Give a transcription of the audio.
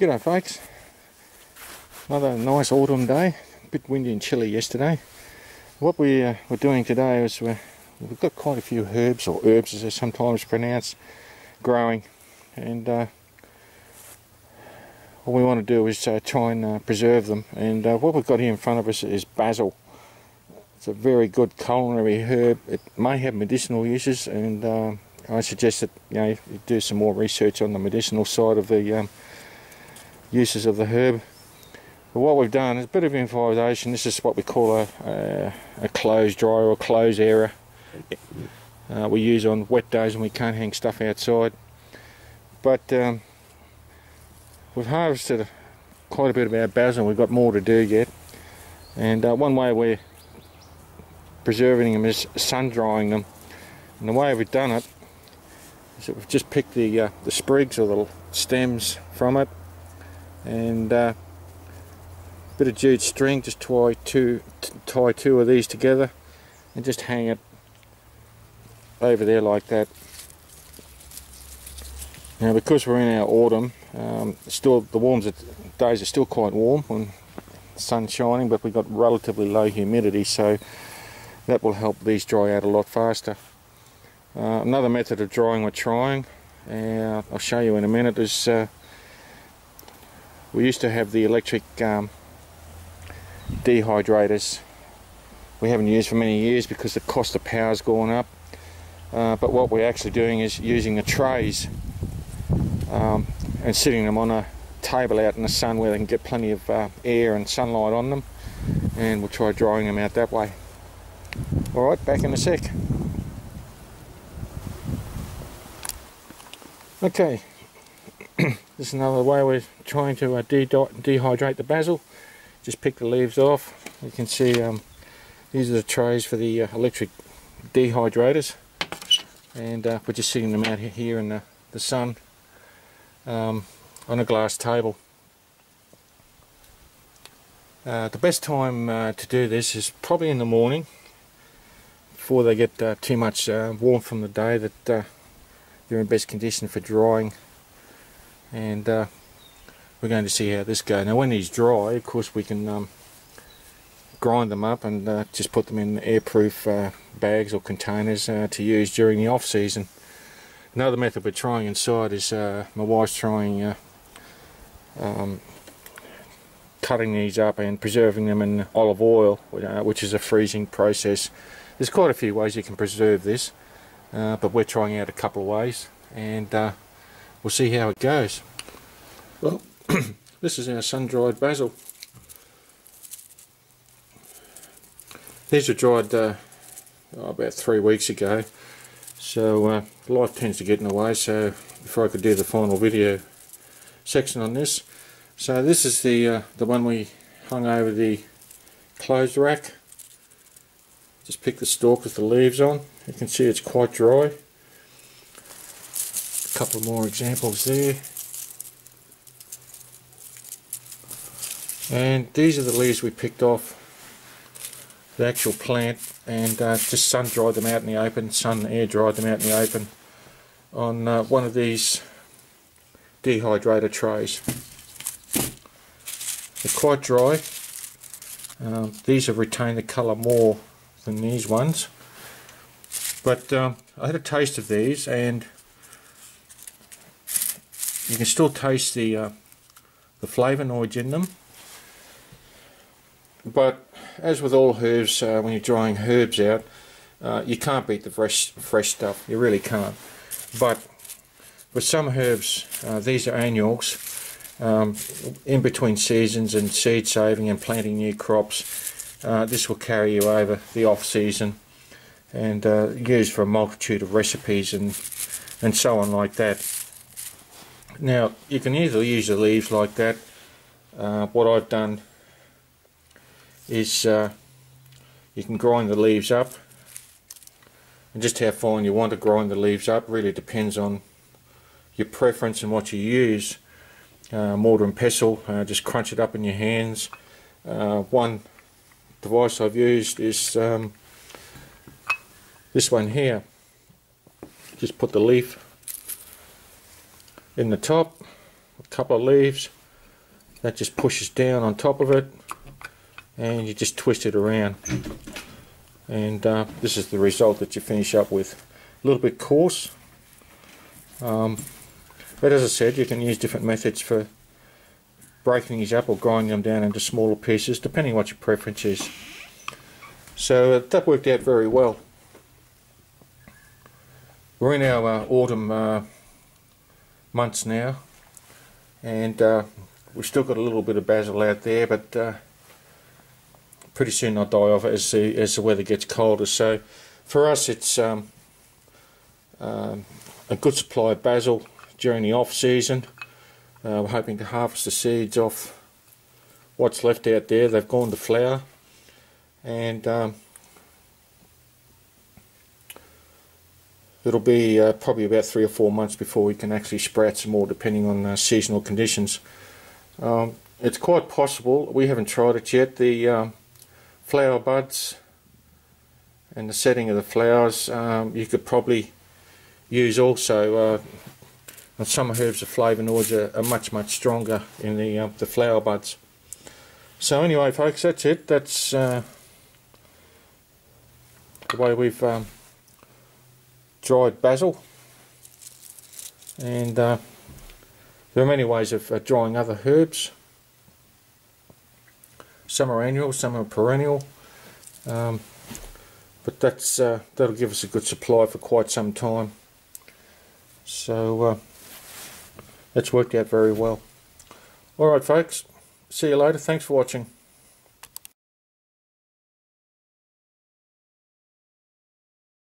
G'day folks, another nice autumn day, a bit windy and chilly yesterday. What we're doing today is we've got quite a few herbs, or herbs as they're sometimes pronounced, growing, and what we want to do is try and preserve them. And what we've got here in front of us is basil. It's a very good culinary herb. It may have medicinal uses, and I suggest that you do some more research on the medicinal side of the uses of the herb. But what we've done is a bit of improvisation. This is what we call a closed dryer or closed area. We use on wet days when we can't hang stuff outside. But we've harvested quite a bit of our basil. We've got more to do yet. And one way we're preserving them is sun drying them. And the way we've done it is that we've just picked the sprigs or the stems from it, and a bit of jute string, just tie two of these together and just hang it over there like that. Now, because we're in our autumn, still the days are still quite warm when the sun's shining, but we've got relatively low humidity, so that will help these dry out a lot faster. Another method of drying we're trying, I'll show you in a minute, is we used to have the electric dehydrators. We haven't used for many years because the cost of power's gone up. But what we're actually doing is using the trays and sitting them on a table out in the sun where they can get plenty of air and sunlight on them, and we'll try drying them out that way. Alright, back in a sec. Okay. This is another way we're trying to dehydrate the basil. Just pick the leaves off. You can see these are the trays for the electric dehydrators, and we're just sitting them out here in the sun on a glass table. The best time to do this is probably in the morning, before they get too much warmth from the day, that they're in best condition for drying. And we're going to see how this goes. Now, when these dry, of course, we can grind them up and just put them in airproof bags or containers to use during the off season. Another method we're trying inside is my wife's trying cutting these up and preserving them in olive oil, which is a freezing process. There's quite a few ways you can preserve this, but we're trying out a couple of ways, and we'll see how it goes. Well, this is our sun-dried basil. These were dried about 3 weeks ago, so life tends to get in the way, so before I could do the final video section on this. So this is the one we hung over the clothes rack. Just pick the stalk with the leaves on. You can see it's quite dry. A couple more examples there. And these are the leaves we picked off the actual plant, and just sun dried them out in the open, sun air dried them out in the open on one of these dehydrator trays. They're quite dry. These have retained the colour more than these ones, but I had a taste of these, and you can still taste the flavonoids in them. But as with all herbs, when you're drying herbs out, you can't beat the fresh stuff. You really can't. But with some herbs, these are annuals, in between seasons and seed saving and planting new crops. This will carry you over the off season, and used for a multitude of recipes and so on like that. Now, you can either use the leaves like that. What I've done is you can grind the leaves up, and just how fine you want to grind the leaves up really depends on your preference and what you use. Mortar and pestle, just crunch it up in your hands. One device I've used is this one here. Just put the leaf in the top, a couple of leaves, That just pushes down on top of it, and you just twist it around, and this is the result that you finish up with. A little bit coarse, but as I said, you can use different methods for breaking these up or grinding them down into smaller pieces, depending what your preference is. So that worked out very well. We're in our autumn months now, and we've still got a little bit of basil out there, but pretty soon they'll die off as the weather gets colder. So for us, it's a good supply of basil during the off season. We're hoping to harvest the seeds off what's left out there. They've gone to flower, and it'll be probably about 3 or 4 months before we can actually sprout some more, depending on seasonal conditions. It's quite possible, we haven't tried it yet, the flower buds and the setting of the flowers you could probably use also. Some herbs of flavonoids are much stronger in the flower buds. So anyway folks, that's it. That's the way we've dried basil, and there are many ways of drying other herbs. Some are annual, some are perennial, but that'll give us a good supply for quite some time. So that's worked out very well. Alright folks, see you later, thanks for watching.